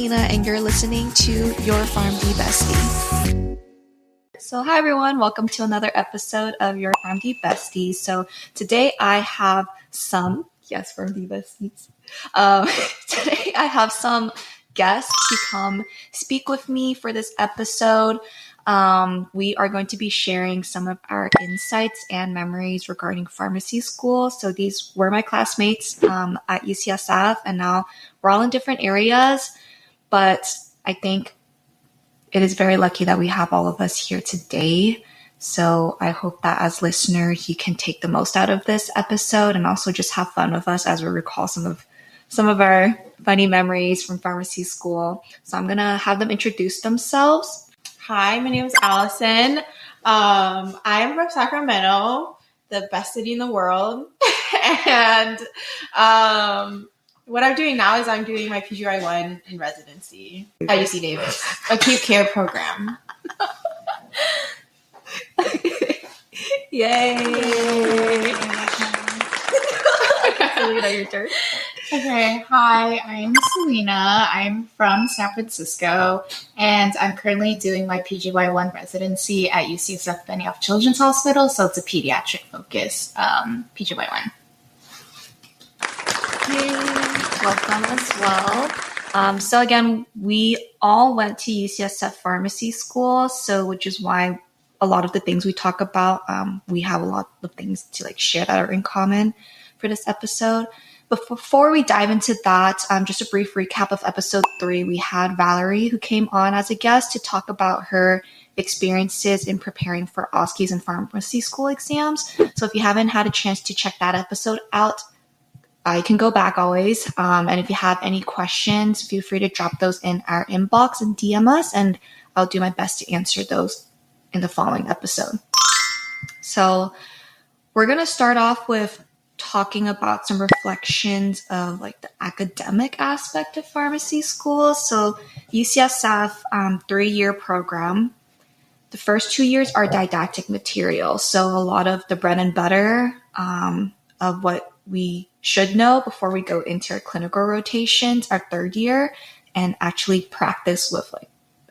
Selena, and you're listening to Your PharmD Bestie. So hi everyone, welcome to another episode of Your PharmD Bestie. So today I have some, yes, PharmD Besties. Today I have some guests to come speak with me for this episode. We are going to be sharing some of our insights and memories regarding pharmacy school. So these were my classmates at UCSF, and now we're all in different areas, but I think it is very lucky that we have all of us here today. So I hope that as listeners, you can take the most out of this episode and also just have fun with us as we recall some of our funny memories from pharmacy school. So I'm going to have them introduce themselves. Hi, my name is Alison. I'm from Sacramento, the best city in the world. And what I'm doing now is I'm doing my PGY1 in residency at UC Davis, acute care program. Yay! Selena, your turn. Okay, hi, I'm Selena. I'm from San Francisco, and I'm currently doing my PGY1 residency at UCSF Benioff Children's Hospital, so it's a pediatric focus PGY1. Welcome as well. So again, we all went to UCSF pharmacy school, so which is why a lot of the things we talk about, we have a lot of things to share that are in common for this episode. But before we dive into that, just a brief recap of episode 3, we had Valerie who came on as a guest to talk about her experiences in preparing for OSCEs and pharmacy school exams. So if you haven't had a chance to check that episode out, I can go back always. And if you have any questions, feel free to drop those in our inbox and DM us, and I'll do my best to answer those in the following episode. So we're going to start off with talking about some reflections of the academic aspect of pharmacy school. So UCSF 3-year program. The first 2 years are didactic material. So a lot of the bread and butter of what we should know before we go into our clinical rotations our 3rd year and actually practice with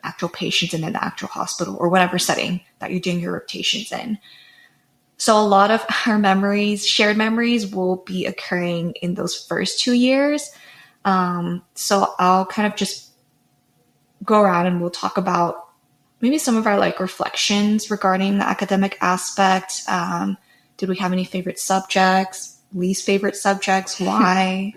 actual patients in an actual hospital or whatever setting that you're doing your rotations in. So a lot of our shared memories will be occurring in those first 2 years. So I'll kind of just go around and we'll talk about maybe some of our reflections regarding the academic aspect. Did we have any favorite subjects, least favorite subjects, why,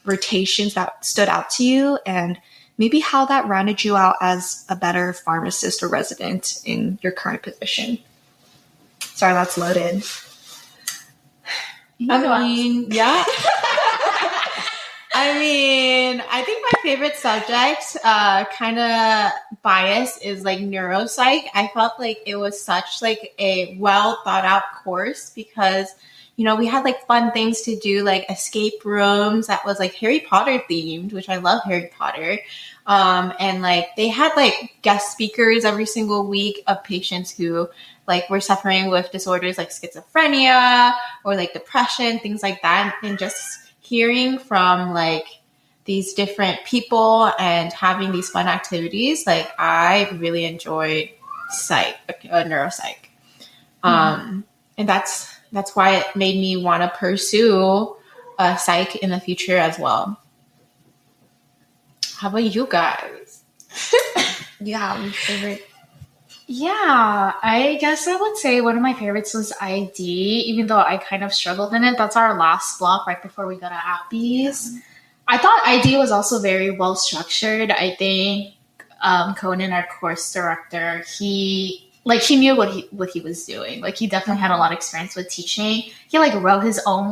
rotations that stood out to you, and maybe how that rounded you out as a better pharmacist or resident in your current position. Sorry, that's loaded. Yeah. I think my favorite subject, kind of biased, is neuropsych. I felt it was such a well thought out course because, we had fun things to do, escape rooms that was Harry Potter themed, which I love Harry Potter. And they had guest speakers every single week of patients who were suffering with disorders like schizophrenia or depression, things like that. And just hearing from these different people and having these fun activities, I really enjoyed neuropsych. And that's why it made me want to pursue psych in the future as well. How about you guys? Yeah, my favorite. Yeah, I guess I would say one of my favorites was ID, even though I kind of struggled in it. That's our last block right before we go to Appies. I thought ID was also very well structured. I think Conan, our course director, he knew what he was doing. He definitely had a lot of experience with teaching. He wrote his own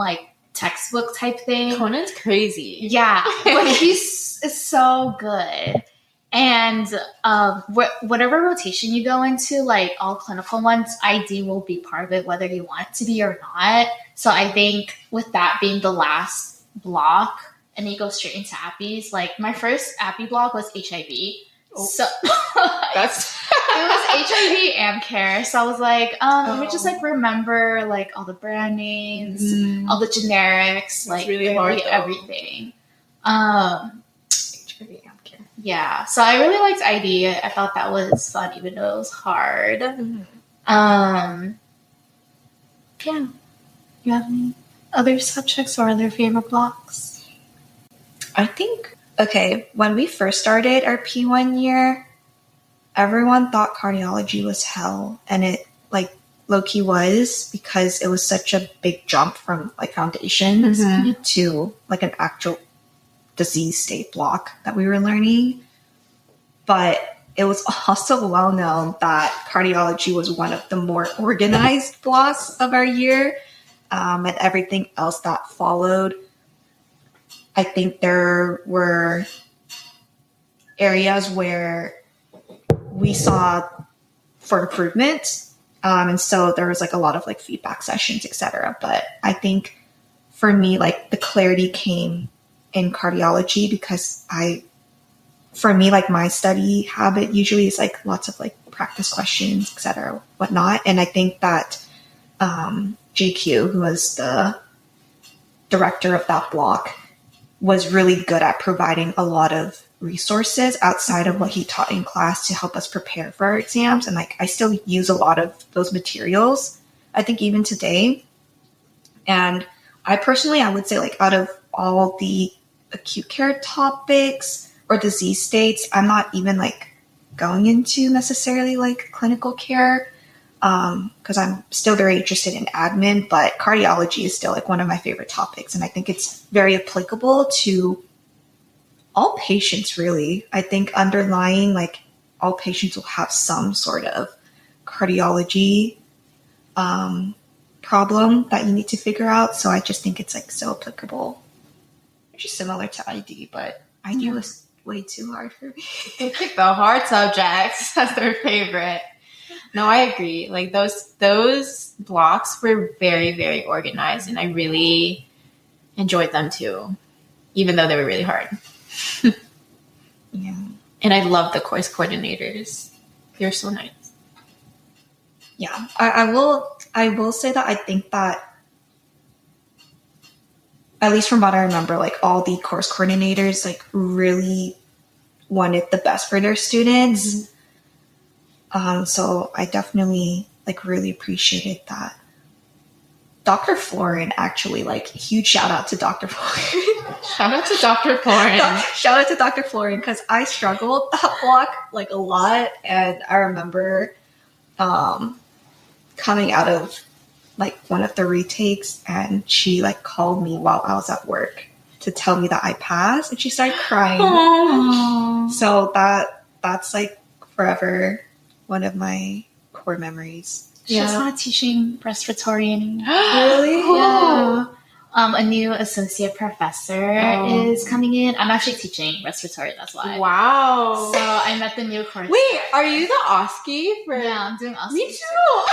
textbook type thing. Conan's crazy. Yeah, but he's so good. And whatever rotation you go into, all clinical ones, ID will be part of it, whether you want it to be or not. So I think with that being the last block, and you go straight into Appies, my first Appie block was HIV. Oh. So that's it was HIV and care. So I was let me just remember all the brand names, all the generics, really hard, everything. HIV and care. Yeah, so I really liked ID. I thought that was fun, even though it was hard. Yeah. You have any other subjects or other favorite blocks? I think, okay, when we first started our P1 year, everyone thought cardiology was hell, and it like low-key was, because it was such a big jump from like foundations to like an actual disease state block that we were learning. But it was also well known that cardiology was one of the more organized blocks of our year, and everything else that followed. I think there were areas where we saw for improvement, and so there was like a lot of like feedback sessions, etc. But I think for me, like the clarity came in cardiology, because for me, like my study habit usually is like lots of like practice questions, etc., whatnot. And I think that JQ, who was the director of that block, was really good at providing a lot of resources outside of what he taught in class to help us prepare for our exams. And like I still use a lot of those materials, I think, even today. And I would say like out of all the acute care topics or disease states, I'm not even like going into necessarily like clinical care, because I'm still very interested in admin, but cardiology is still like one of my favorite topics. And I think it's very applicable to all patients, really. I think underlying, like, all patients will have some sort of cardiology problem that you need to figure out. So I just think it's like so applicable, which is similar to ID, but ID was way too hard for me. They pick the hard subjects as their favorite. No, I agree. Like those blocks were very, very organized, and I really enjoyed them too, even though they were really hard. Yeah. And I love the course coordinators. They're so nice. Yeah. I will say that I think that, at least from what I remember, like all the course coordinators like really wanted the best for their students. So I definitely like really appreciated that. Dr. Florin, actually, like, huge shout out to Dr. Florin. Shout out to Dr. Florin. Shout out to Dr. Florin, because I struggled that block like a lot, and I remember coming out of like one of the retakes, and she like called me while I was at work to tell me that I passed, and she started crying. Aww. So that's like forever one of my core memories. She's not teaching respiratory anymore. Really? Yeah. A new associate professor is coming in. I'm actually teaching respiratory, that's why. Wow. So I met the new course. Wait, are you the OSCE for? Yeah, I'm doing OSCE. Me too.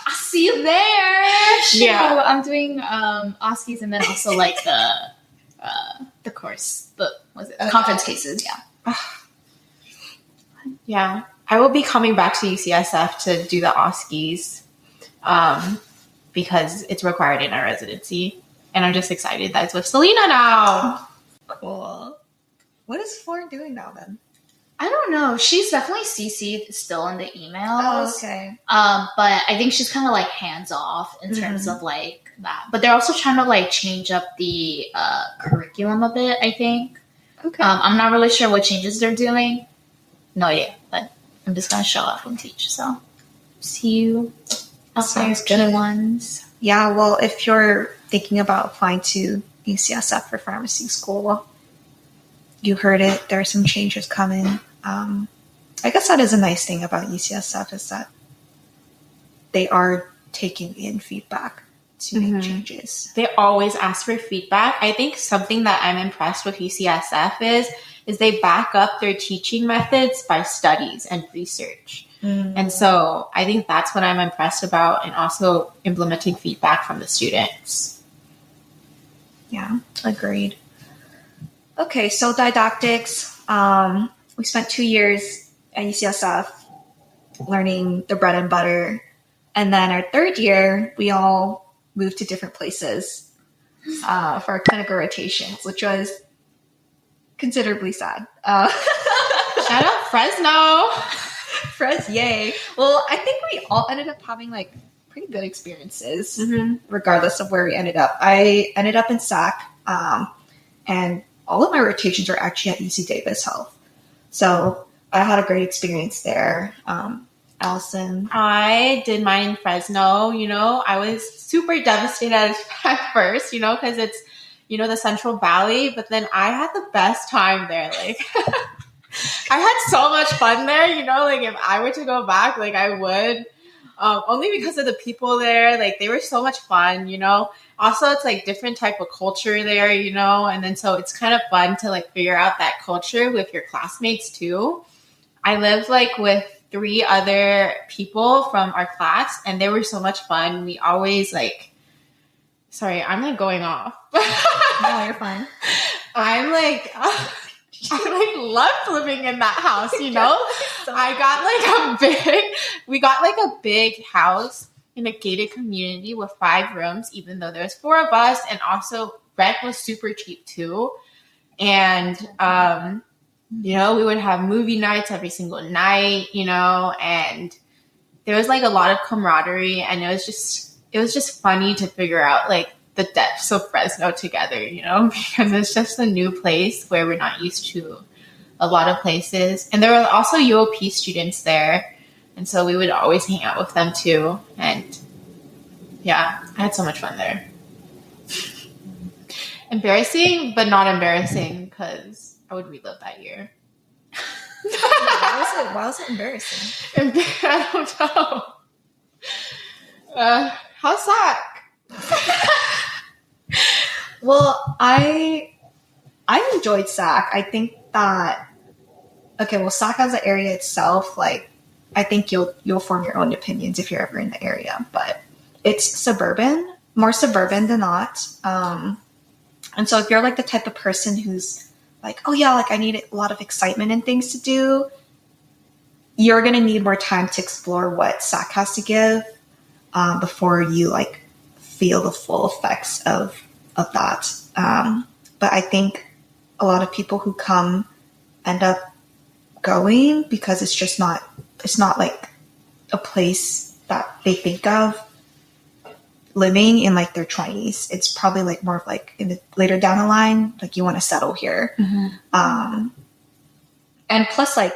I'll see you there. Yeah. So I'm doing OSCEs, and then also like the course, conference cases. Yeah. Yeah. I will be coming back to UCSF to do the OSCEs because it's required in our residency. And I'm just excited that it's with Selena now. Cool. What is Florin doing now then? I don't know. She's definitely CC'd still in the emails. Oh, okay. But I think she's kind of like hands off in terms of like that. But they're also trying to like change up the curriculum a bit, I think. Okay. I'm not really sure what changes they're doing. No idea. But I'm just going to show up and teach. So see you out there, good ones. Yeah, well, if you're thinking about applying to UCSF for pharmacy school, you heard it. There are some changes coming. I guess that is a nice thing about UCSF, is that they are taking in feedback to make changes. They always ask for feedback. I think something that I'm impressed with UCSF is they back up their teaching methods by studies and research. And so I think that's what I'm impressed about, and also implementing feedback from the students. Yeah, agreed. Okay, so didactics. We spent 2 years at UCSF learning the bread and butter. And then our third year, we all moved to different places for our clinical rotations, which was considerably sad. Shout out Fresno. Yay. Well, I think we all ended up having like pretty good experiences, regardless of where we ended up. I ended up in SAC, and all of my rotations were actually at UC Davis Health. So I had a great experience there. Alison? I did mine in Fresno. I was super devastated at first, because it's, the Central Valley, but then I had the best time there. Like, I had so much fun there, like if I were to go back, like I would, only because of the people there. Like, they were so much fun, Also, it's like different type of culture there, and then so it's kind of fun to like figure out that culture with your classmates too. I lived like with 3 other people from our class, and they were so much fun. We always like, sorry, I'm like going off. No, you're fine. I loved living in that house, we got like a big house in a gated community with 5 rooms, even though there's 4 of us, and also rent was super cheap too. And, we would have movie nights every single night, and there was like a lot of camaraderie, and it was just funny to figure out like the depths of Fresno together, because it's just a new place where we're not used to a lot of places. And there were also UOP students there, and so we would always hang out with them too. And yeah, I had so much fun there. Embarrassing, but not embarrassing, because I would relive that year. Why was it embarrassing? I don't know. How's SAC? Well, I enjoyed SAC. I think that SAC as an area itself, like, I think you'll form your own opinions if you're ever in the area, but it's suburban, more suburban than not. And so if you're like the type of person who's like, oh yeah, like I need a lot of excitement and things to do, you're going to need more time to explore what SAC has to give before you like feel the full effects of that. But I think a lot of people who come end up going because it's not like a place that they think of living in like their 20s. It's probably like more of like in the later down the line, like you want to settle here. And plus, like,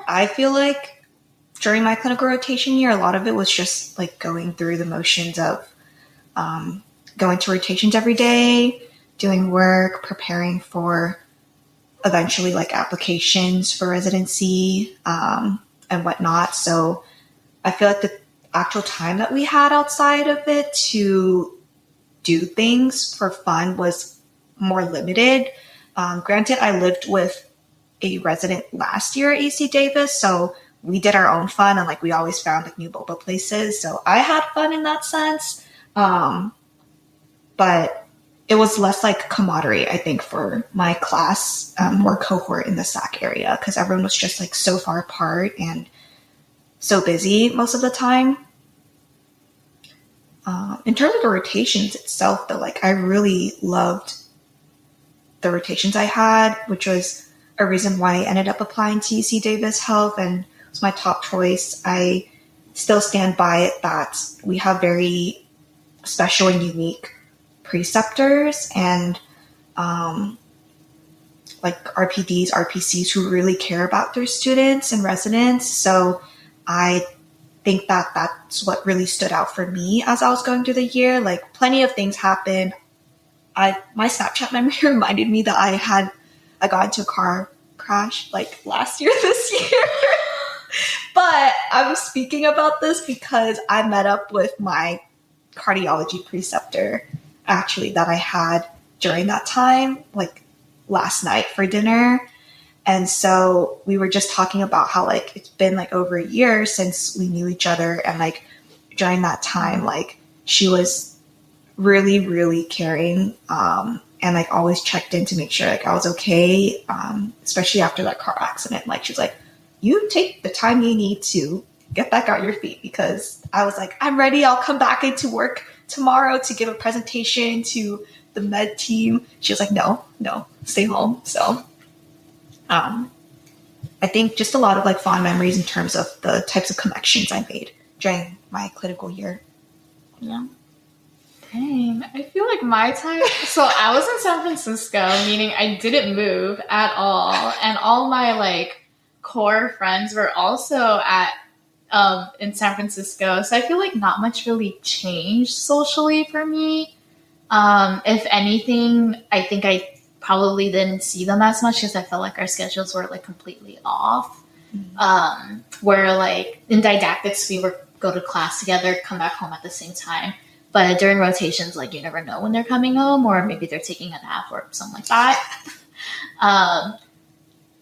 I feel like during my clinical rotation year, a lot of it was just like going through the motions of going to rotations every day, doing work, preparing for eventually like applications for residency and whatnot. So I feel like the actual time that we had outside of it to do things for fun was more limited. Granted, I lived with a resident last year at UC Davis, so we did our own fun and like we always found like new boba places. So I had fun in that sense. But it was less like camaraderie, I think, for my class or cohort in the SAC area, because everyone was just like so far apart and so busy most of the time. In terms of the rotations itself, though, like I really loved the rotations I had, which was a reason why I ended up applying to UC Davis Health and it was my top choice. I still stand by it that we have very special and unique preceptors and like RPDs, RPCs who really care about their students and residents. So I think that that's what really stood out for me as I was going through the year. Like plenty of things happened. My Snapchat memory reminded me that I got into a car crash like last year, this year. But I'm speaking about this because I met up with my cardiology preceptor actually that I had during that time, like last night for dinner. And so we were just talking about how like it's been like over a year since we knew each other. And like during that time, like she was really, really caring and like always checked in to make sure like I was okay, especially after that car accident. Like she was like, you take the time you need to get back on your feet, because I was like, I'm ready. I'll come back into work tomorrow to give a presentation to the med team. She was like, no, stay home. So I think just a lot of like fond memories in terms of the types of connections I made during my clinical year. Yeah. Dang, I feel like my time. So I was in San Francisco, meaning I didn't move at all, and all my like core friends were also at in San Francisco. So I feel like not much really changed socially for me. If anything, I think I probably didn't see them as much because I felt like our schedules were like completely off. Where like in didactics, we would go to class together, come back home at the same time. But during rotations, like you never know when they're coming home, or maybe they're taking a nap or something like that.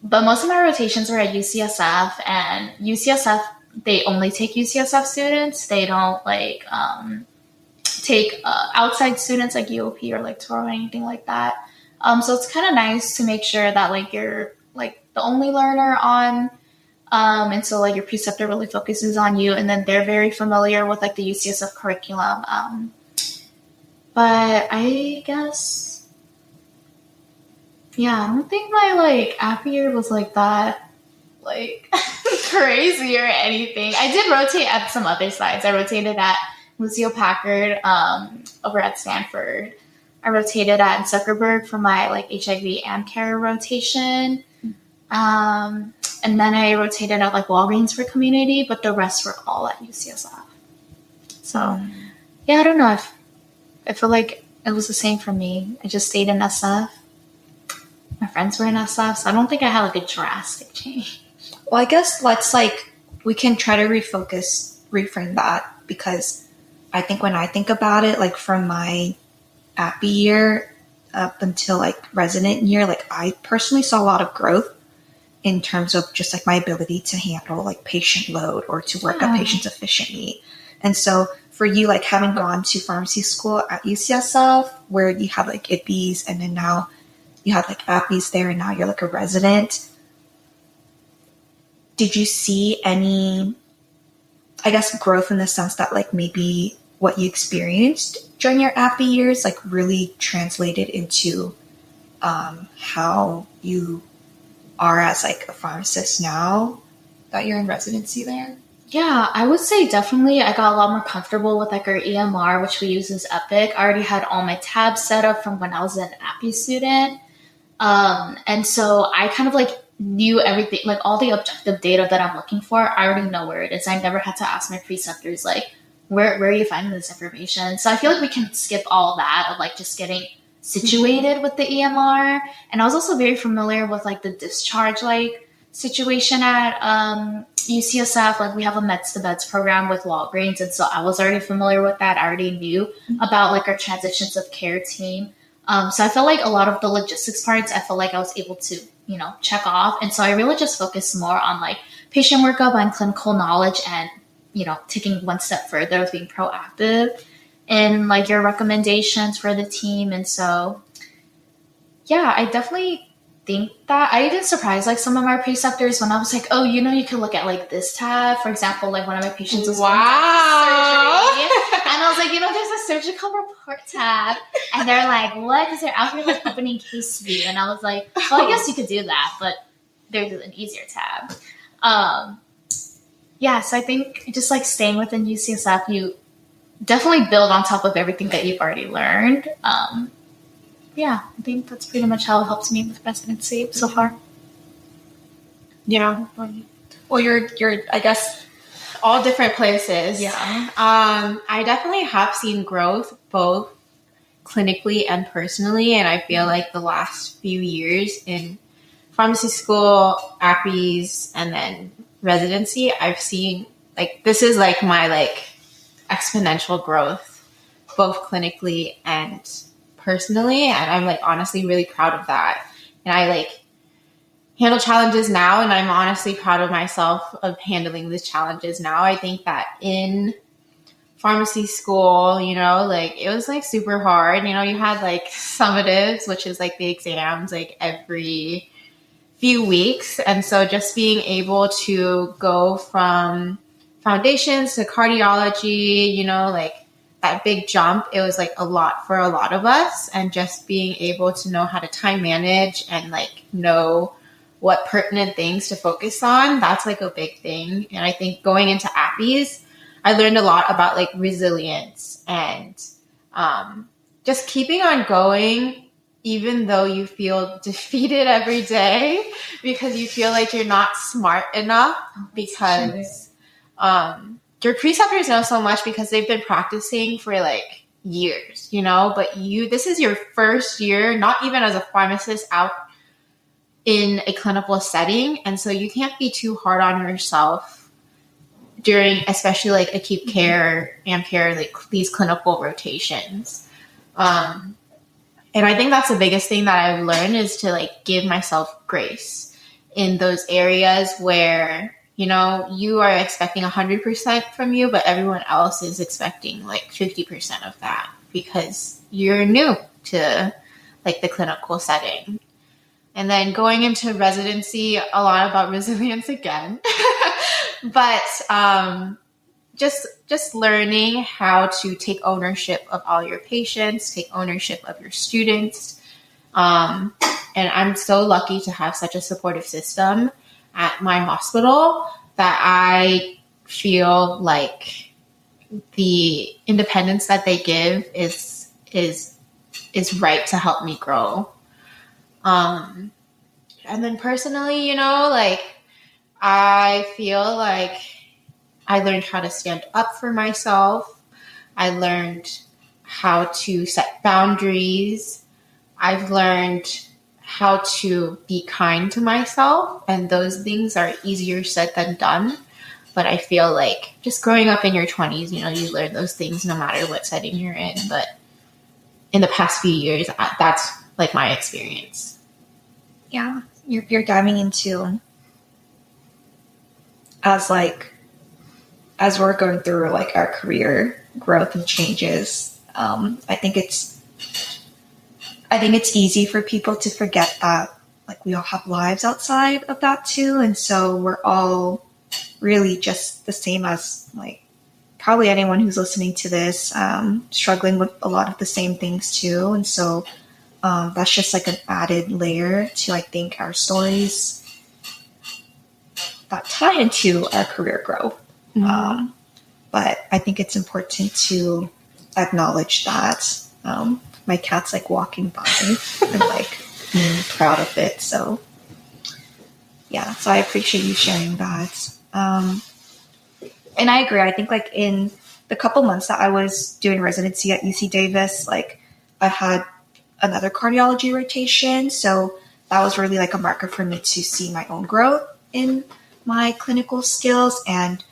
But most of my rotations were at UCSF, and UCSF, they only take UCSF students. They don't like take outside students like UOP or like Toro or anything like that. So it's kind of nice to make sure that like you're like the only learner on. And so like your preceptor really focuses on you, and then they're very familiar with like the UCSF curriculum. But I guess, yeah, I don't think my like app year was like that, like crazy or anything. I did rotate at some other sites. I rotated at Lucille Packard, over at Stanford. I rotated at Zuckerberg for my like HIV and care rotation. And then I rotated at like Walgreens for community, but the rest were all at UCSF. So, yeah, I don't know. I feel like it was the same for me. I just stayed in SF. My friends were in SF, so I don't think I had like a drastic change. Well, I guess we can try to reframe that, because I think when I think about it, like from my appy year up until like resident year, like I personally saw a lot of growth in terms of just like my ability to handle like patient load or to work up patients efficiently. And so for you, like having gone to pharmacy school at UCSF where you had like IPs and then now you had like APPs there and now you're like a resident, did you see any, I guess, growth in the sense that like maybe what you experienced during your appy years like really translated into how you are as like a pharmacist now that you're in residency there? Yeah, I would say definitely I got a lot more comfortable with like our EMR, which we use as Epic. I already had all my tabs set up from when I was an appy student. And so I kind of like knew everything, like all the objective data that I'm looking for, I already know where it is. I never had to ask my preceptors, like, where are you finding this information? So I feel like we can skip all that of like just getting situated with the EMR. And I was also very familiar with like the discharge like situation at UCSF. Like we have a meds to beds program with Walgreens, and so I was already familiar with that. I already knew about like our transitions of care team. So I felt like a lot of the logistics parts, I felt like I was able to, you know, check off. And so I really just focused more on like patient workup and clinical knowledge and, you know, taking one step further with being proactive and like your recommendations for the team. And so, yeah, I definitely think that I even surprised like some of my preceptors when I was like, oh, you know, you can look at like this tab. For example, like one of my patients was going to surgery. And I was like, you know, there's a surgical report tab. And they're like, what? Because they're out here like opening case view. And I was like, well, I guess you could do that, but there's an easier tab. Yeah, so I think just like staying within UCSF, you definitely build on top of everything that you've already learned. Yeah, I think that's pretty much how it helps me with residency so far. Yeah. Well, you're I guess all different places. Yeah. I definitely have seen growth both clinically and personally, and I feel like the last few years in pharmacy school, APPs, and then residency, I've seen like this is like my like exponential growth both clinically and personally, and I'm like honestly really proud of that. And I like handle challenges now, and I'm honestly proud of myself of handling these challenges now. I think that in pharmacy school, you know, like it was like super hard. You know, you had like summatives, which is like the exams like every few weeks. And so just being able to go from foundations to cardiology, you know, like that big jump, it was like a lot for a lot of us. And just being able to know how to time manage and like know what pertinent things to focus on, that's like a big thing. And I think going into Appies, I learned a lot about like resilience and just keeping on going, even though you feel defeated every day because you feel like you're not smart enough, because your preceptors know so much because they've been practicing for like years, you know, but this is your first year, not even as a pharmacist, out in a clinical setting. And so you can't be too hard on yourself during, especially like acute care, AMP-care, like these clinical rotations. And I think that's the biggest thing that I've learned, is to like give myself grace in those areas where, you know, you are expecting 100% from you, but everyone else is expecting like 50% of that because you're new to like the clinical setting. And then going into residency, a lot about resilience again, but just learning how to take ownership of all your patients, take ownership of your students. And I'm so lucky to have such a supportive system at my hospital that I feel like the independence that they give is right to help me grow. And then personally, you know, like I feel like I learned how to stand up for myself. I learned how to set boundaries. I've learned how to be kind to myself, and those things are easier said than done. But I feel like just growing up in your 20s, you know, you learn those things no matter what setting you're in. But in the past few years, that's like my experience. Yeah, you're diving into, as we're going through like our career growth and changes. I think it's easy for people to forget that like we all have lives outside of that too, and so we're all really just the same as like probably anyone who's listening to this, struggling with a lot of the same things too, and so that's just like an added layer to, I think, our stories that tie into our career growth. Mm-hmm. But I think it's important to acknowledge that. My cat's like walking by and like being proud of it. So yeah, so I appreciate you sharing that. And I agree. I think like in the couple months that I was doing residency at UC Davis, like I had another cardiology rotation. So that was really like a marker for me to see my own growth in my clinical skills. And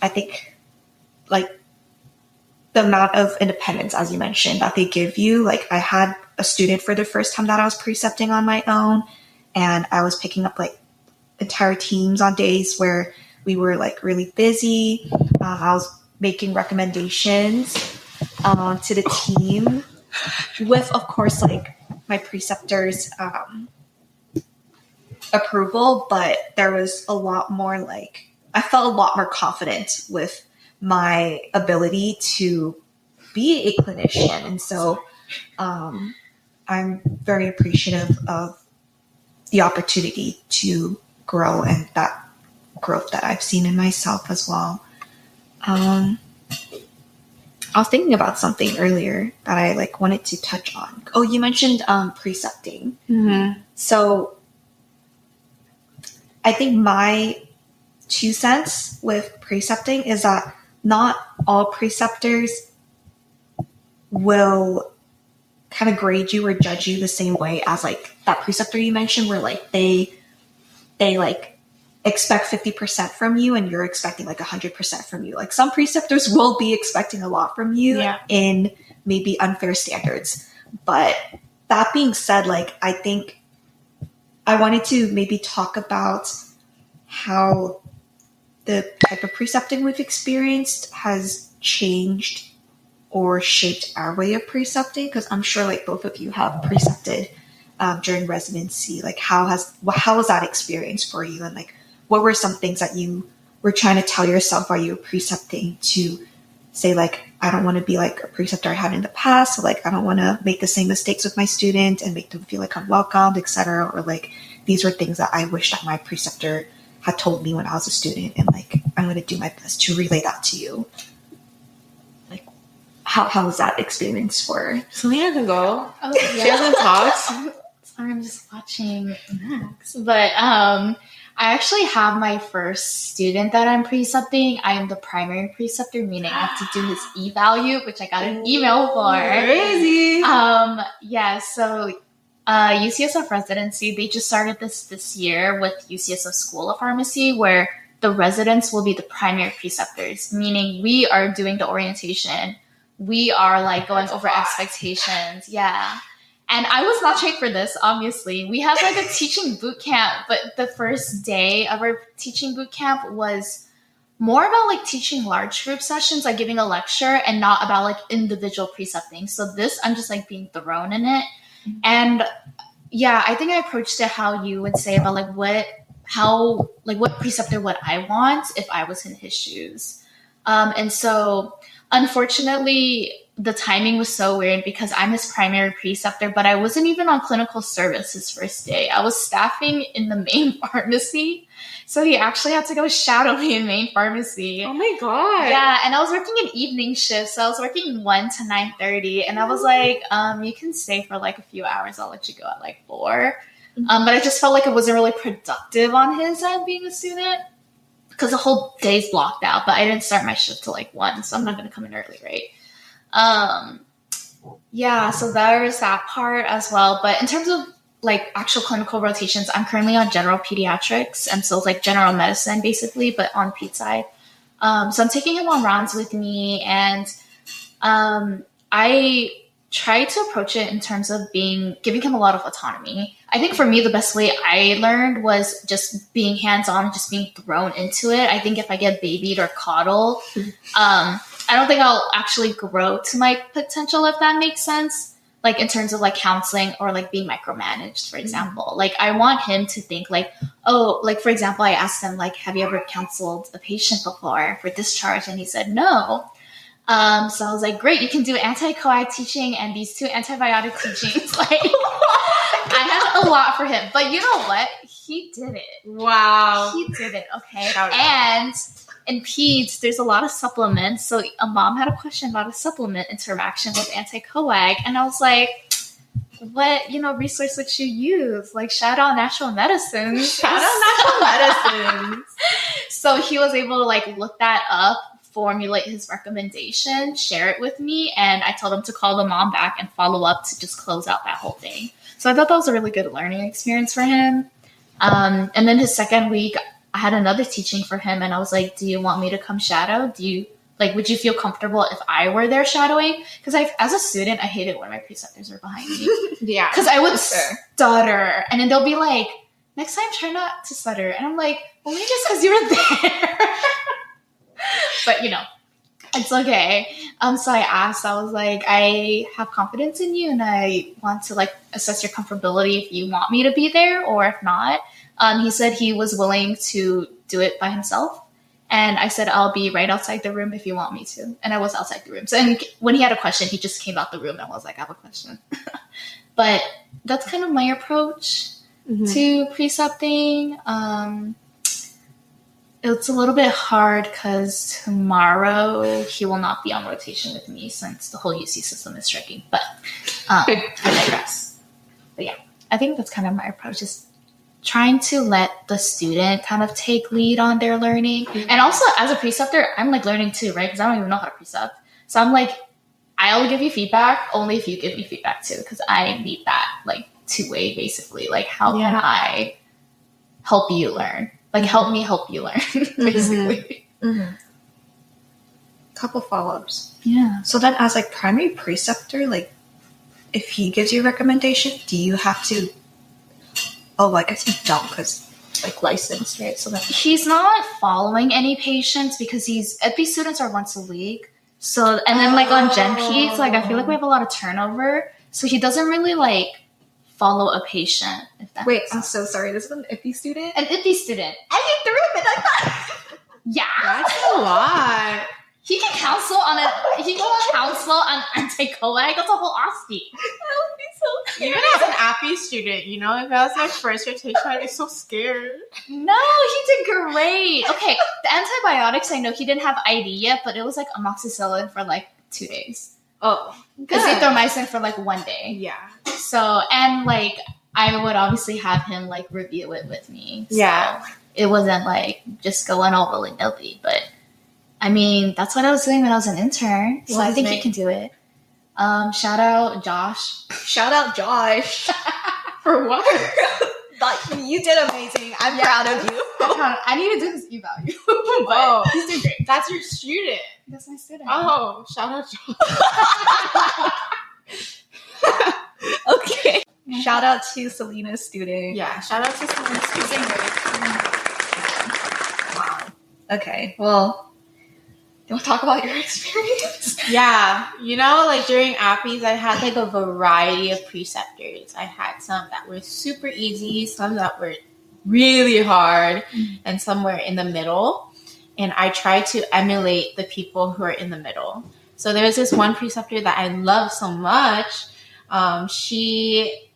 I think like the amount of independence, as you mentioned, that they give you, like I had a student for the first time that I was precepting on my own, and I was picking up like entire teams on days where we were like really busy. I was making recommendations to the team with, of course, like my preceptor's approval, but there was a lot more like, I felt a lot more confident with my ability to be a clinician. And so I'm very appreciative of the opportunity to grow and that growth that I've seen in myself as well. I was thinking about something earlier that I like wanted to touch on. Oh, you mentioned precepting. Mm-hmm. So I think my 2 cents with precepting is that not all preceptors will kind of grade you or judge you the same way as like that preceptor you mentioned, where like they like expect 50% from you and you're expecting like 100% from you. Like some preceptors will be expecting a lot from you in maybe unfair standards. But that being said, like I think I wanted to maybe talk about how the type of precepting we've experienced has changed or shaped our way of precepting, because I'm sure like both of you have precepted during residency. Like how was that experience for you, and like what were some things that you were trying to tell yourself while you were precepting to say like, I don't want to be like a preceptor I had in the past, so like I don't want to make the same mistakes with my student and make them feel like unwelcomed, etc., or like these were things that I wish that my preceptor had told me when I was a student, and like I'm going to do my best to relay that to you. Like, how was that experience for Selena can go. Oh, yeah. She hasn't talked. Sorry, I'm just watching Max. But I actually have my first student that I'm precepting. I am the primary preceptor, meaning I have to do his eValue, which I got an email for. Crazy. Yeah, so UCSF residency, they just started this year with UCSF School of Pharmacy, where the residents will be the primary preceptors, meaning we are doing the orientation. We are like going over expectations. Yeah. And I was not trained for this, obviously. We had like a teaching boot camp, but the first day of our teaching boot camp was more about like teaching large group sessions, like giving a lecture, and not about like individual precepting. So this, I'm just like being thrown in it. And yeah, I think I approached it how you would say about like what preceptor would I want if I was in his shoes. And so unfortunately, the timing was so weird because I'm his primary preceptor, but I wasn't even on clinical service his first day. I was staffing in the main pharmacy. So he actually had to go shadow me in main pharmacy. Oh my God. Yeah, and I was working an evening shift. So I was working 1 to 9:30. And I was like, you can stay for like a few hours. I'll let you go at like 4. But I just felt like it wasn't really productive on his end being a student because the whole day's blocked out. But I didn't start my shift till like 1. So I'm not going to come in early, right? Yeah, so there's that part as well. But in terms of like actual clinical rotations, I'm currently on general pediatrics, and so like general medicine basically, but on Pete's side. So I'm taking him on rounds with me, and I try to approach it in terms of giving him a lot of autonomy. I think for me, the best way I learned was just being hands-on, just being thrown into it. I think if I get babied or coddled, I don't think I'll actually grow to my potential, if that makes sense. Like in terms of like counseling or like being micromanaged, for example. Like I want him to think like, oh, like for example, I asked him like, have you ever counseled a patient before for discharge? And he said no. So I was like, great, you can do anti-coag teaching and these 2 antibiotic teachings. Like I had a lot for him, but you know what? He did it. Wow. He did it. Okay. And in peds, there's a lot of supplements. So a mom had a question about a supplement interaction with anti-coag. And I was like, what, resource would you use? Like, shout out natural medicines. Shout out natural medicines. So he was able to like look that up, formulate his recommendation, share it with me. And I told him to call the mom back and follow up to just close out that whole thing. So I thought that was a really good learning experience for him. And then his second week, I had another teaching for him, and I was like, do you want me to come shadow? Would you feel comfortable if I were there shadowing? Because as a student, I hated when my preceptors were behind me. Yeah. Because I would stutter, and then they'll be like, next time, try not to stutter. And I'm like, well, maybe just because you were there. But, it's okay. So I asked, I was like, I have confidence in you, and I want to like assess your comfortability if you want me to be there or if not. He said he was willing to do it by himself. And I said, I'll be right outside the room if you want me to. And I was outside the room. So and when he had a question, he just came out the room and was like, I have a question. But that's kind of my approach to precepting. It's a little bit hard because tomorrow he will not be on rotation with me since the whole UC system is striking. But I digress. But yeah, I think that's kind of my approach, just trying to let the student kind of take lead on their learning. And also as a preceptor, I'm like learning too, right? Because I don't even know how to precept. So I'm like, I'll give you feedback only if you give me feedback too, because I need that like 2-way basically. Like how can I help you learn? Like help me help you learn, basically. Couple follow-ups. Yeah. So then as like primary preceptor, like if he gives you a recommendation, do you have to... Oh, I guess you don't because like licensed, right? So then he's not following any patients because these students are once a week. So, and then like on Gen Peds, like I feel like we have a lot of turnover. So he doesn't really like follow a patient. If that Wait, I'm so sorry. This is an IPI student? An IPI student. I hate the room and I thought, yeah. That's a lot. He can counsel on anti-coag. That's a whole OSCE. That would be so Even as an Appy student, if that was my first rotation, I'd be so scared. No, he did great. Okay, the antibiotics, I know he didn't have ID yet, but it was like amoxicillin for like 2 days. Oh, good. Azithromycin for like 1 day. Yeah. So, and like, I would obviously have him like review it with me. So yeah. It wasn't like just going all willy-nilly, but I mean, that's what I was doing when I was an intern. So I think he can do it. Shout out Josh. Shout out Josh. For what? Like, you did amazing. I'm proud of you. I need to do his eval. But he's doing great. That's your student. That's my student. Oh, shout out Josh. Okay. Shout out to Selena's student. Yeah, shout out to Selena's student. Wow. Okay, well, do you want to talk about your experience? Yeah, like during Appies, I had like a variety of preceptors. I had some that were super easy, some that were really hard, and some were in the middle. And I tried to emulate the people who are in the middle. So there was this one preceptor that I love so much. She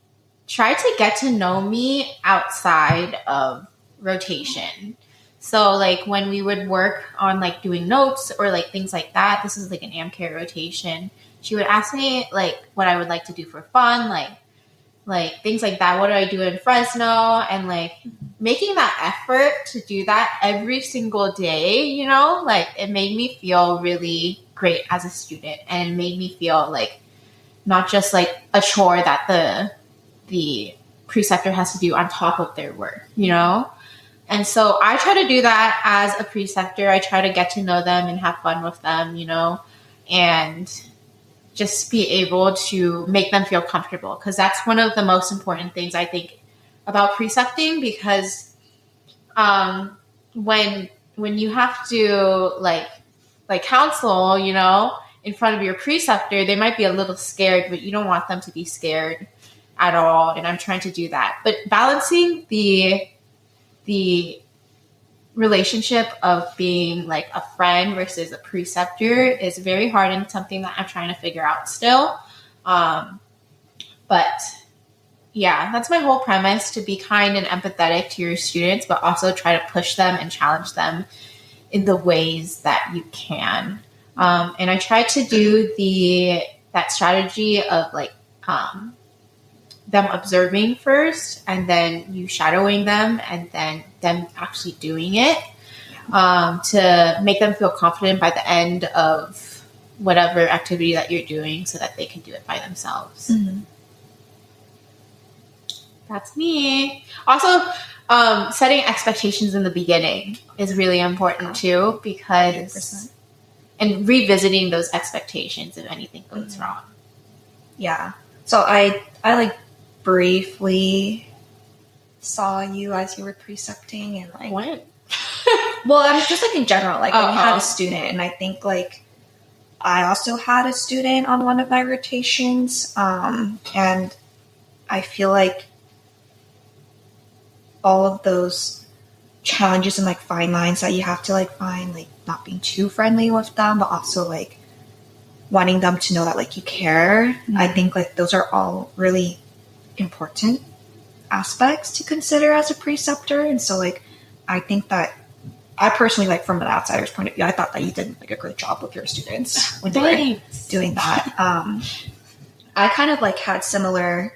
tried to get to know me outside of rotation. So like when we would work on like doing notes or like things like that, this is like an AmCare rotation. She would ask me like what I would like to do for fun, like things like that. What do I do in Fresno? And like making that effort to do that every single day, like it made me feel really great as a student, and it made me feel like not just like a chore that the preceptor has to do on top of their work, And so I try to do that as a preceptor. I try to get to know them and have fun with them, and just be able to make them feel comfortable. Because that's one of the most important things I think about precepting, because when you have to like counsel, in front of your preceptor, they might be a little scared, but you don't want them to be scared at all. And I'm trying to do that. But balancing the relationship of being like a friend versus a preceptor is very hard, and something that I'm trying to figure out still. But yeah, that's my whole premise, to be kind and empathetic to your students, but also try to push them and challenge them in the ways that you can. And I try to do that strategy of like them observing first, and then you shadowing them, and then them actually doing it, to make them feel confident by the end of whatever activity that you're doing, so that they can do it by themselves. Mm-hmm. That's me. Also, setting expectations in the beginning is really important too, because 100%. And revisiting those expectations if anything goes wrong. Yeah. So I like briefly saw you as you were precepting, and like When? well, I'm just like in general, like when you had a student, and I think like I also had a student on one of my rotations, and I feel like all of those challenges and like fine lines that you have to like find, like not being too friendly with them, but also like wanting them to know that like you care. Mm-hmm. I think like those are all really important aspects to consider as a preceptor. And so like I think that I personally, like from an outsider's point of view, I thought that you did like a great job with your students when you were doing that. I kind of like had similar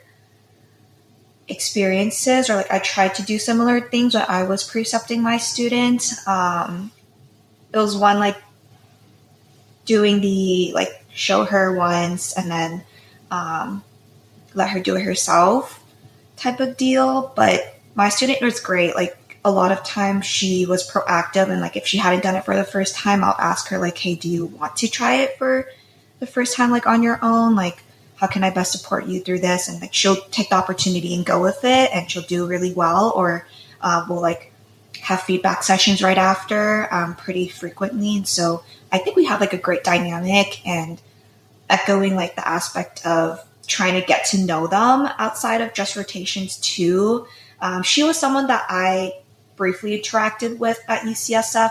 experiences, or like I tried to do similar things when I was precepting my students. It was one like doing the like show her once and then let her do it herself type of deal. But my student was great. Like a lot of times she was proactive, and like if she hadn't done it for the first time, I'll ask her like, hey, do you want to try it for the first time, like on your own? Like, how can I best support you through this? And like she'll take the opportunity and go with it, and she'll do really well. Or we'll like have feedback sessions right after pretty frequently. And so I think we have like a great dynamic, and echoing like the aspect of trying to get to know them outside of just rotations too. She was someone that I briefly interacted with at UCSF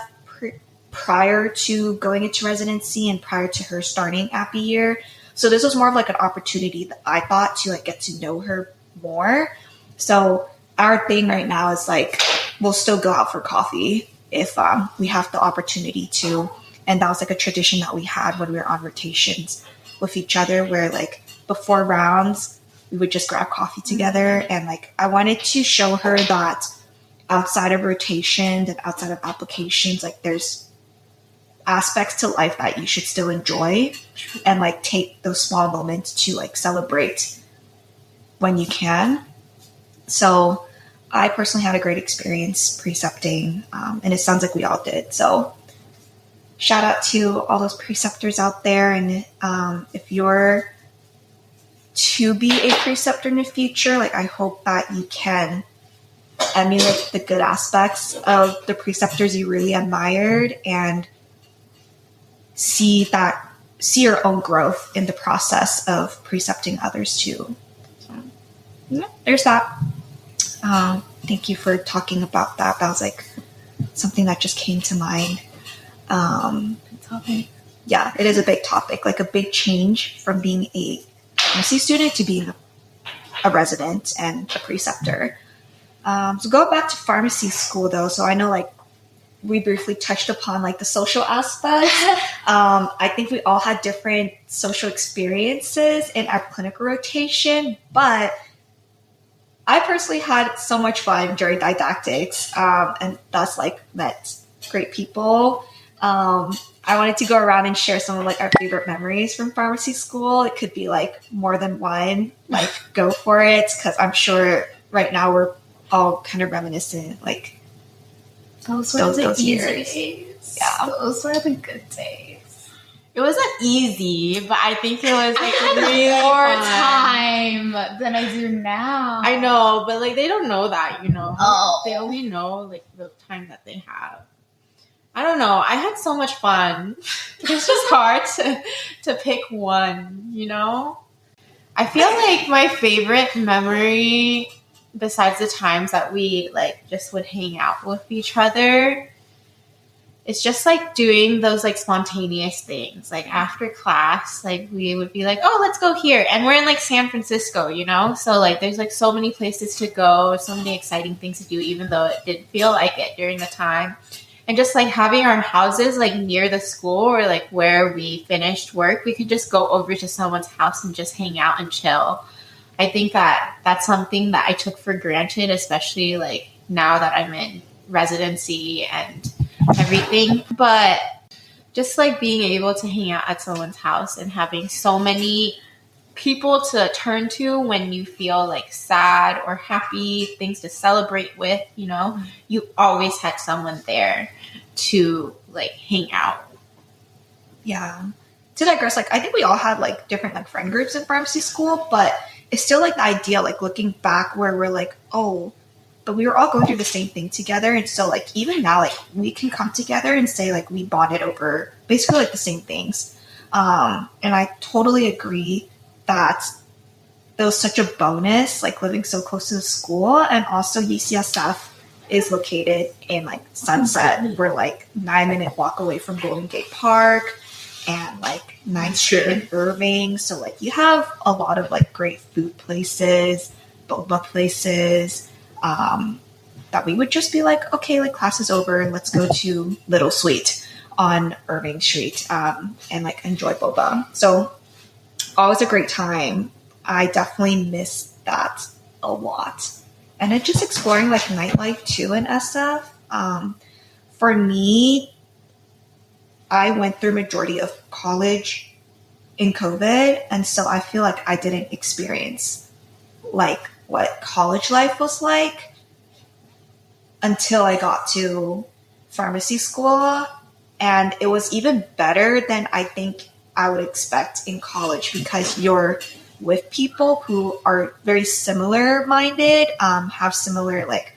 prior to going into residency and prior to her starting Appy year. So this was more of like an opportunity that I thought to like get to know her more. So our thing right now is like, we'll still go out for coffee if we have the opportunity to. And that was like a tradition that we had when we were on rotations with each other, where like before rounds, we would just grab coffee together. And like, I wanted to show her that outside of rotations and outside of applications, like there's aspects to life that you should still enjoy, and like take those small moments to like celebrate when you can. So I personally had a great experience precepting, and it sounds like we all did. So shout out to all those preceptors out there. And if you're to be a preceptor in the future, like I hope that you can emulate the good aspects of the preceptors you really admired, and see your own growth in the process of precepting others too. So, yeah, there's that. Thank you for talking about that. That was like something that just came to mind. Topic. Yeah, it is a big topic, like a big change from being a pharmacy student to being a resident and a preceptor. So go back to pharmacy school though. So I know like we briefly touched upon like the social aspect. I think we all had different social experiences in our clinical rotation, but I personally had so much fun during didactics, and thus like met great people. I wanted to go around and share some of like our favorite memories from pharmacy school. It could be like more than one, like go for it. Cause I'm sure right now we're all kind of reminiscent, like those were the years. Days. Yeah. Those were the good days. It wasn't easy, but I think it was like I had really more fun. time than I do now. I know, but like they don't know that, you know. Oh. They only know like the time that they have. I don't know. I had so much fun. It's just hard to pick one, you know? I feel like my favorite memory, besides the times that we like just would hang out with each other, it's just like doing those like spontaneous things. Like after class, like we would be like, oh, let's go here. And we're in like San Francisco, you know? So like there's like so many places to go, so many exciting things to do, even though it didn't feel like it during the time. And just like having our houses like near the school or like where we finished work, we could just go over to someone's house and just hang out and chill. I think that that's something that I took for granted, especially like now that I'm in residency and everything. But just like being able to hang out at someone's house and having so many people to turn to when you feel like sad or happy, things to celebrate with, you know, you always had someone there to like hang out. Yeah. To digress, like I think we all had like different like friend groups in pharmacy school, but it's still like the idea, like looking back where we're like, oh, but we were all going through the same thing together. And so like even now, like we can come together and say like we bonded over basically like the same things. And I totally agree that it was such a bonus, like living so close to the school. And also UCSF is located in like Sunset. We're like 9-minute walk away from Golden Gate Park and like 9th Street in Irving. So like you have a lot of like great food places, boba places, that we would just be like, okay, like class is over and let's go to Little Sweet on Irving Street, and like enjoy boba. So always a great time. I definitely miss that a lot. And it's just exploring like nightlife too in SF. For me, I went through majority of college in COVID. And so I feel like I didn't experience like what college life was like until I got to pharmacy school. And it was even better than I think I would expect in college, because you're with people who are very similar minded, have similar like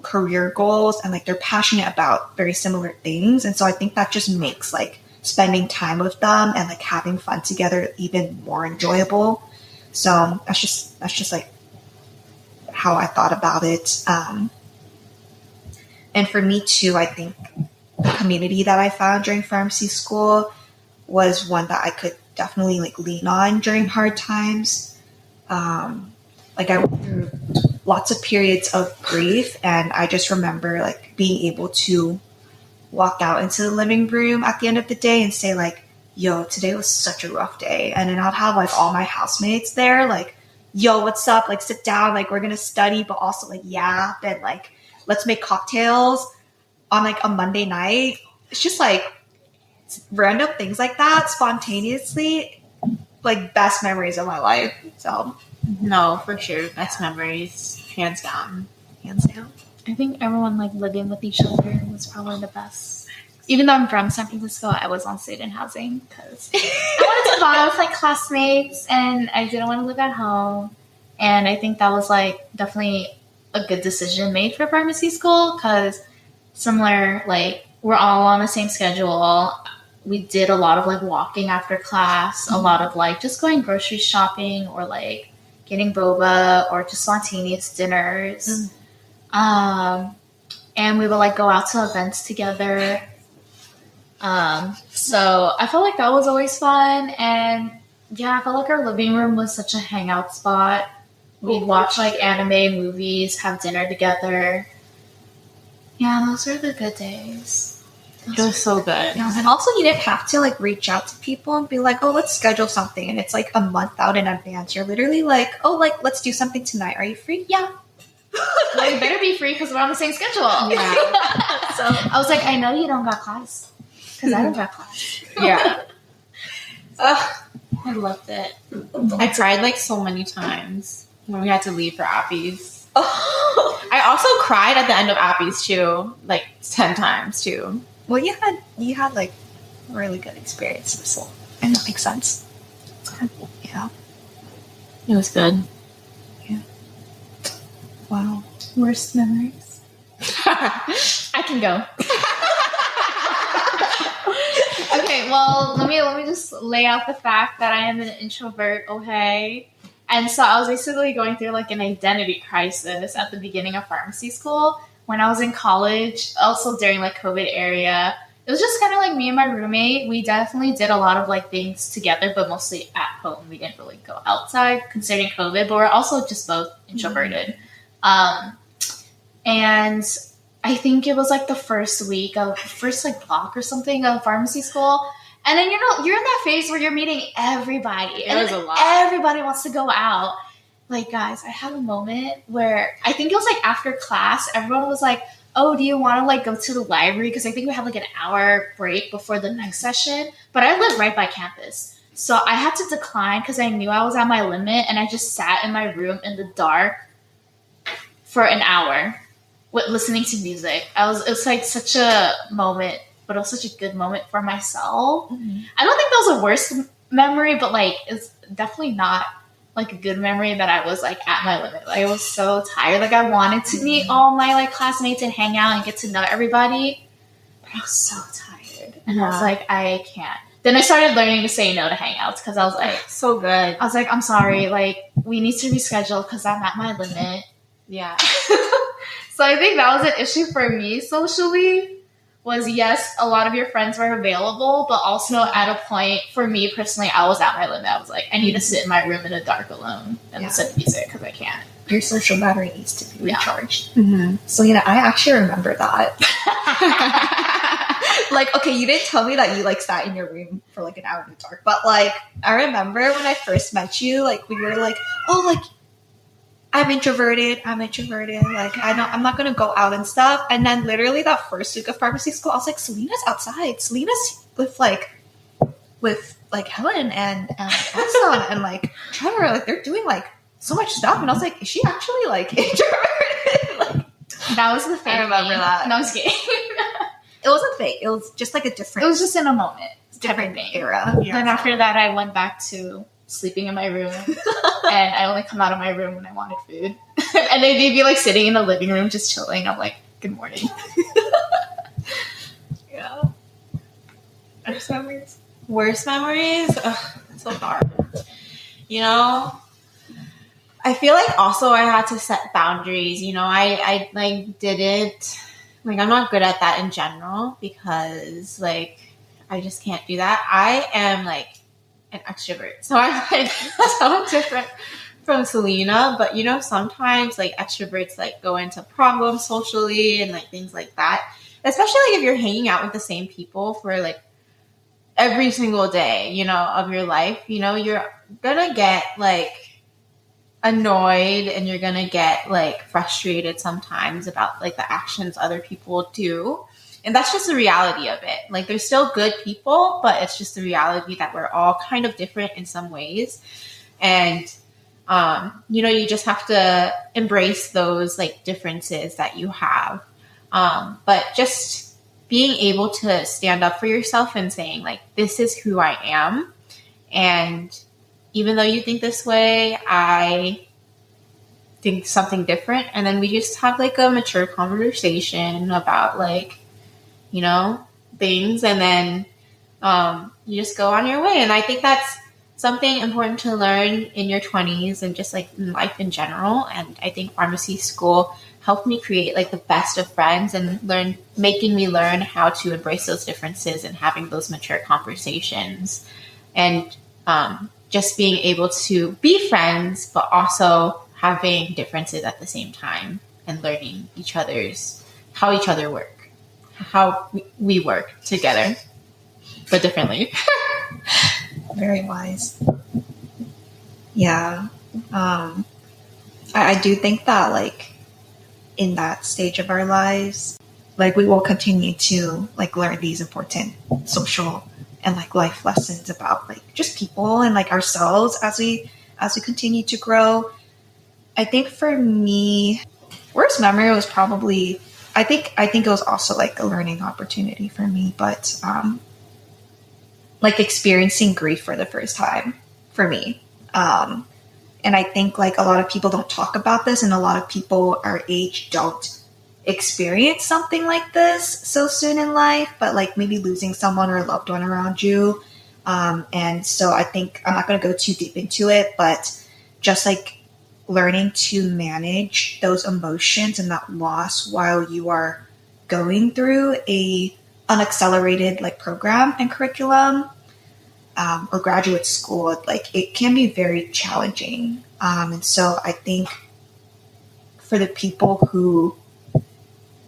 career goals, and like they're passionate about very similar things. And so I think that just makes like spending time with them and like having fun together even more enjoyable. So that's just like how I thought about it. And for me too, I think the community that I found during pharmacy school was one that I could definitely like lean on during hard times. Like I went through lots of periods of grief, and I just remember like being able to walk out into the living room at the end of the day and say like, yo, today was such a rough day. And then I'd have like all my housemates there, like, yo, what's up? Like, sit down, like, we're gonna study, but also like, yeah, then like, let's make cocktails on like a Monday night. It's just like random things like that, spontaneously, like best memories of my life. So No, for sure. Best memories, hands down. hands down. I think everyone like living with each other was probably the best. Even though I'm from San Francisco, I was on student housing because I wanted to bond with like classmates and I didn't want to live at home. And I think that was like definitely a good decision made for pharmacy school because similar, like we're all on the same schedule. We did a lot of like walking after class, a lot of like just going grocery shopping or like getting boba or just spontaneous dinners. And we would like go out to events together. So I felt like that was always fun. And yeah, I felt like our living room was such a hangout spot. We'd watch like anime movies, have dinner together. Yeah, those were the good days. It was so good. Yeah, and also you didn't have to like reach out to people and be like, oh, let's schedule something. And it's like a month out in advance. You're literally like, oh, like, let's do something tonight. Are you free? Yeah. Well, you better be free because we're on the same schedule. Yeah. So I was like, I know you don't got class because I don't got class. Yeah. I loved it. I cried like so many times when we had to leave for Appies. I also cried at the end of Appies too, like 10 times too. Well, you had like really good experiences, so and that makes sense. Yeah. It was good. Yeah. Wow. Worst memories. I can go. Okay, well, let me just lay out the fact that I am an introvert, okay? And so I was basically going through like an identity crisis at the beginning of pharmacy school. When I was in college, also during like COVID area, it was just kind of like me and my roommate. We definitely did a lot of like things together, but mostly at home. We didn't really go outside considering COVID, but we're also just both introverted. And I think it was like the first like block or something of pharmacy school. And then, you know, you're in that phase where you're meeting everybody. It was a lot. Everybody wants to go out. Like, guys, I had a moment where I think it was like after class, everyone was like, oh, do you want to like go to the library? Because I think we had like an hour break before the next session. But I live right by campus. So I had to decline because I knew I was at my limit. And I just sat in my room in the dark for an hour with listening to music. It was like such a moment, but it was such a good moment for myself. Mm-hmm. I don't think that was a worst memory, but like it's definitely not like a good memory that I was like at my limit. Like I was so tired. Like I wanted to meet all my like classmates and hang out and get to know everybody, but I was so tired. And I was like, I can't. Then I started learning to say no to hangouts because I was like, so good. I was like, I'm sorry. Like we need to reschedule because I'm at my limit. Yeah. So I think that was an issue for me socially. Was yes, a lot of your friends were available, but also at a point for me personally, I was at my limit. I was like, I need to sit in my room in the dark alone and listen to music because I can't. Your social battery needs to be recharged. Mm-hmm. So, you know, I actually remember that. Like, okay, you didn't tell me that you like sat in your room for like an hour in the dark, but like, I remember when I first met you, like we were like, oh, like, I'm introverted. Like, I'm not going to go out and stuff. And then literally that first week of pharmacy school, I was like, Selena's outside. Selena's with Helen and Elsa and like Trevor. Like, they're doing like so much stuff. And I was like, is she actually like introverted? Like, that was the fake. I remember that. No, I was kidding. It wasn't fake. It was just like a different. It was just in a moment. Different era. Yeah. Then after that, I went back to sleeping in my room and I only come out of my room when I wanted food. And they'd be like sitting in the living room just chilling. I'm like, good morning. Yeah. Worst memories? Ugh, it's so hard. You know, I feel like also I had to set boundaries. You know, I like didn't, like I'm not good at that in general because like I just can't do that. I am like an extrovert. So I'm like so different from Selena, but you know, sometimes like extroverts like go into problems socially and like things like that. Especially like if you're hanging out with the same people for like every single day, you know, of your life, you know, you're gonna get like annoyed and you're gonna get like frustrated sometimes about like the actions other people do. And that's just the reality of it. Like there's still good people, but it's just the reality that we're all kind of different in some ways. And you know, you just have to embrace those like differences that you have. But just being able to stand up for yourself and saying like, this is who I am. And even though you think this way, I think something different. And then we just have like a mature conversation about like, you know, things. And then you just go on your way. And I think that's something important to learn in your 20s and just like in life in general. And I think pharmacy school helped me create like the best of friends and making me learn how to embrace those differences and having those mature conversations and just being able to be friends, but also having differences at the same time and learning how each other work, how we work together, but differently. Very wise. Yeah. I do think that like in that stage of our lives, like we will continue to like learn these important social and like life lessons about like just people and like ourselves as we continue to grow. I think for me, worst memory was probably I think it was also like a learning opportunity for me, but like experiencing grief for the first time for me. And I think like a lot of people don't talk about this, and a lot of people our age don't experience something like this so soon in life, but like maybe losing someone or a loved one around you. And so I think I'm not going to go too deep into it, but just like learning to manage those emotions and that loss while you are going through an accelerated like program and curriculum or graduate school, like it can be very challenging. And so I think for the people who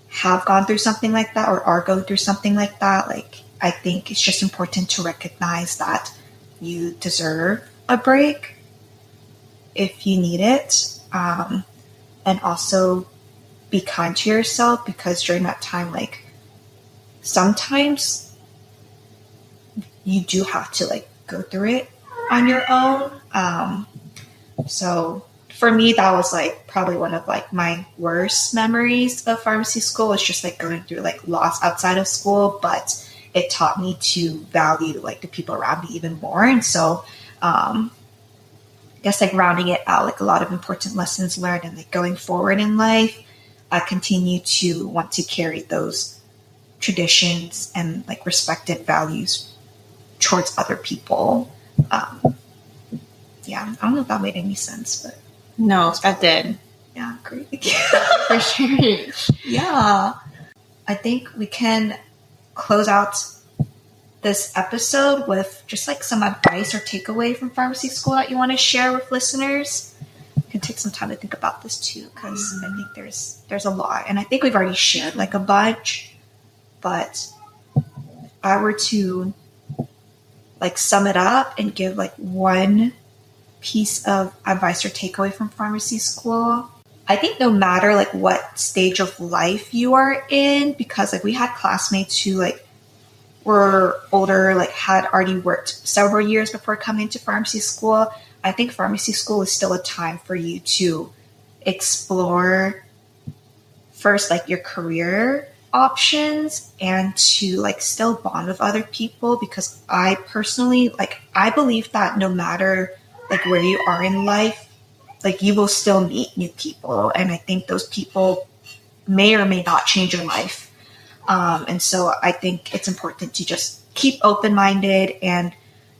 have gone through something like that or are going through something like that, like I think it's just important to recognize that you deserve a break if you need it, and also be kind to yourself, because during that time, like sometimes you do have to like go through it on your own. So for me, that was like probably one of like my worst memories of pharmacy school. It's just like going through like loss outside of school, but it taught me to value like the people around me even more. And so I guess like rounding it out, like a lot of important lessons learned, and like going forward in life, I continue to want to carry those traditions and like respected values towards other people. Yeah, I don't know if that made any sense, but No, that did. Yeah, great. For sure. Yeah. I think we can close out this episode with just like some advice or takeaway from pharmacy school that you want to share with listeners. You can take some time to think about this too, because I think there's a lot, and I think we've already shared like a bunch, but if I were to like sum it up and give like one piece of advice or takeaway from pharmacy school, I think no matter like what stage of life you are in, because like we had classmates who like were older, like had already worked several years before coming to pharmacy school. I think pharmacy school is still a time for you to explore first like your career options and to like still bond with other people, because I personally like I believe that no matter like where you are in life, like you will still meet new people, and I think those people may or may not change your life. And so I think it's important to just keep open-minded and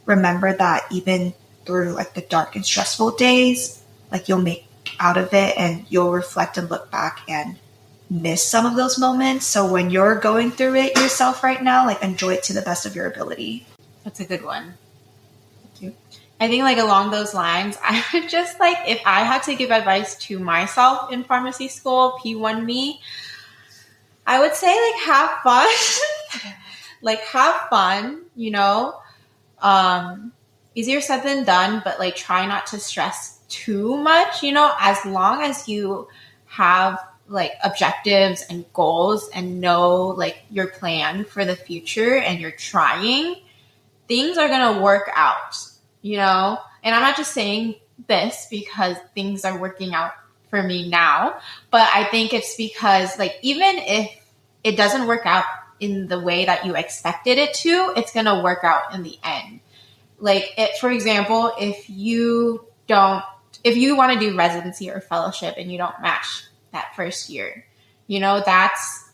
remember that even through like the dark and stressful days, like you'll make out of it and you'll reflect and look back and miss some of those moments. So when you're going through it yourself right now, like enjoy it to the best of your ability. That's a good one. too. I think like along those lines, I would just like, if I had to give advice to myself in pharmacy school, P1 me, I would say like have fun. Like have fun, you know. Easier said than done, but like try not to stress too much, you know, as long as you have like objectives and goals and know like your plan for the future and you're trying, things are going to work out, you know. And I'm not just saying this because things are working out for me now, but I think it's because like even if it doesn't work out in the way that you expected it to, it's going to work out in the end. Like, for example, if you want to do residency or fellowship and you don't match that first year, you know, that's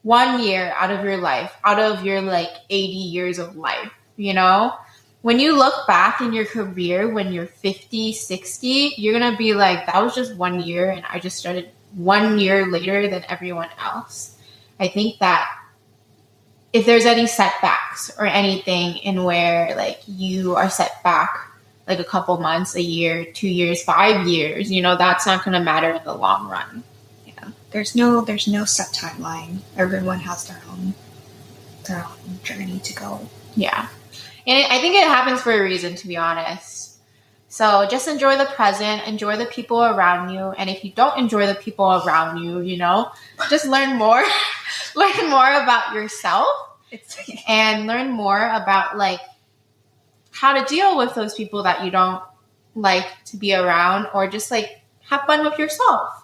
1 year out of your life, out of your like 80 years of life, you know? When you look back in your career, when you're 50, 60, you're going to be like, that was just 1 year and I just started 1 year later than everyone else. I think that if there's any setbacks or anything in where like you are set back like a couple months, a year, 2 years, 5 years, you know, that's not going to matter in the long run. Yeah. There's no set timeline. Everyone has their own journey to go. Yeah. And I think it happens for a reason, to be honest. So just enjoy the present, enjoy the people around you. And if you don't enjoy the people around you, you know, just learn more, learn more about yourself and learn more about like how to deal with those people that you don't like to be around, or just like have fun with yourself.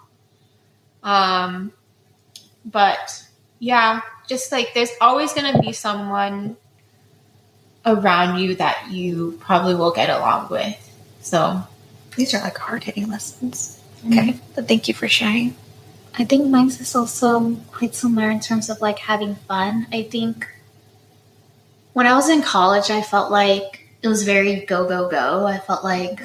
But yeah, just like there's always going to be someone around you that you probably will get along with. So these are like hard-hitting lessons. Okay, but thank you for sharing. I think mine's is also quite similar in terms of like having fun. I think when I was in college, I felt like it was very go, go, go. I felt like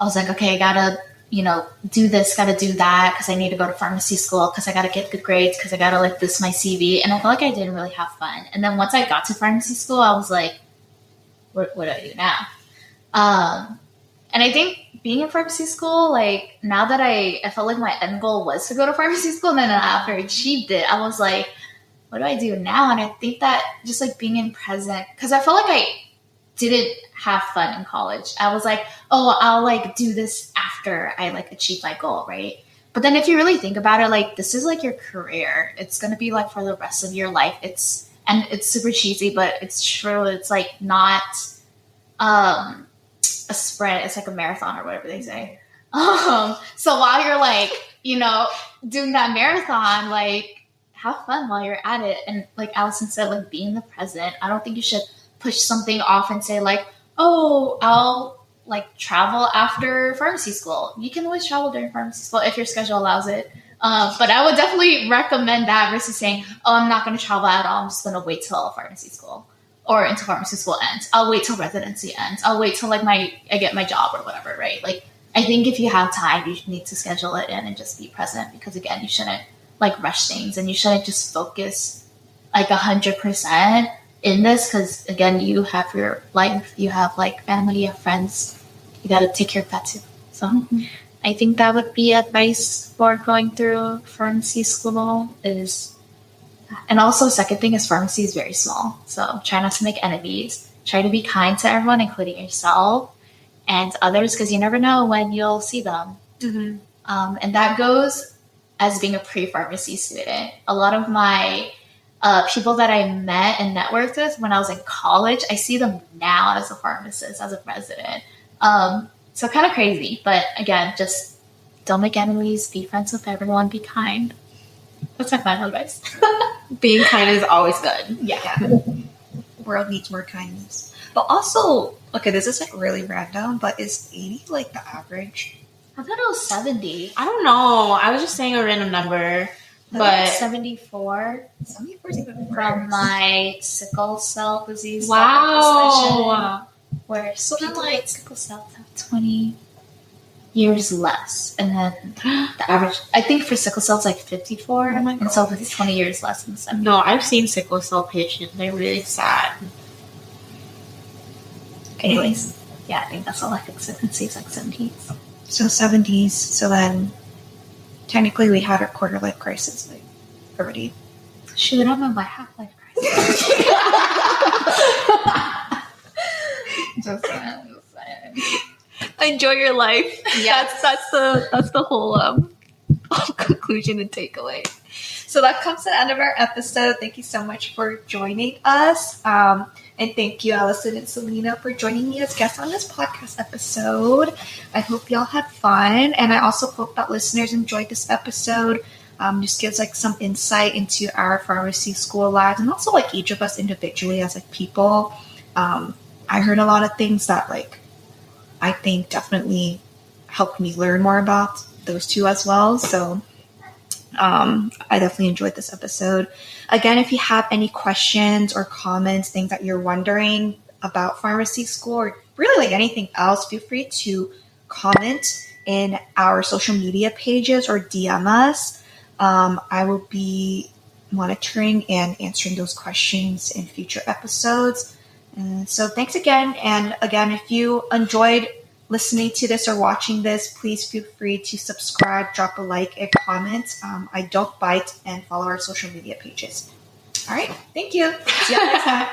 I was like, okay, I gotta, you know, do this, gotta do that because I need to go to pharmacy school because I gotta get good grades because I gotta like this my CV. And I felt like I didn't really have fun. And then once I got to pharmacy school, I was like, what do I do now? And I think being in pharmacy school, like now that I felt like my end goal was to go to pharmacy school, and then after I achieved it, I was like, what do I do now? And I think that just like being in present, because I felt like I didn't have fun in college. I was like, oh, I'll like do this after I like achieve my goal, right? But then if you really think about it, like this is like your career. It's going to be like for the rest of your life. It's super cheesy, but it's true. It's like not a sprint. It's like a marathon or whatever they say. So while you're like, you know, doing that marathon, like have fun while you're at it. And like Alison said, like be in the present. I don't think you should push something off and say like, oh, I'll like travel after pharmacy school. You can always travel during pharmacy school if your schedule allows it. But I would definitely recommend that versus saying, oh, I'm not going to travel at all. I'm just going to wait till pharmacy school or until pharmacy school ends. I'll wait till residency ends. I'll wait till like I get my job or whatever, right? Like I think if you have time, you need to schedule it in and just be present because again, you shouldn't like rush things and you shouldn't just focus like 100% in this because again, you have your life, you have like family, you have friends. You got to take care of that too. So I think that would be advice for going through pharmacy school is, and also second thing is pharmacy is very small. So try not to make enemies, try to be kind to everyone, including yourself and others, because you never know when you'll see them. And that goes as being a pre-pharmacy student. A lot of my people that I met and networked with when I was in college, I see them now as a pharmacist, as a resident. So kind of crazy, but again, just don't make enemies, be friends with everyone, be kind. That's my final advice. Being kind is always good. Yeah. World needs more kindness. But also, okay, this is like really random, but is 80 like the average? I thought it was 70. I don't know. I was just saying a random number, but 74. 74 is even worse. From my sickle cell disease. Wow. Where people with sickle cells have 20 years less. And then the average, I think for sickle cells, like 54. Oh my God. And so it's 20 years less than 70. No, I've seen sickle cell patients. They're really sad. Anyways, yeah, I think that's all I can say. It's like 70s. So 70s. So then technically we had our quarter life crisis like already. Shoot, I'm in my half-life crisis. Just saying. Enjoy your life. Yes. That's the whole conclusion and takeaway. So that comes to the end of our episode. Thank you so much for joining us. And thank you, Alison and Selena, for joining me as guests on this podcast episode. I hope y'all had fun. And I also hope that listeners enjoyed this episode. Just gives like some insight into our pharmacy school lives and also like each of us individually as like people. I heard a lot of things that like I think definitely helped me learn more about those two as well. So I definitely enjoyed this episode. Again, if you have any questions or comments, things that you're wondering about pharmacy school or really like anything else, feel free to comment in our social media pages or DM us. I will be monitoring and answering those questions in future episodes. So thanks again. And again, if you enjoyed listening to this or watching this, please feel free to subscribe, drop a like, and comment. I don't bite, and follow our social media pages. All right. Thank you. See you next time.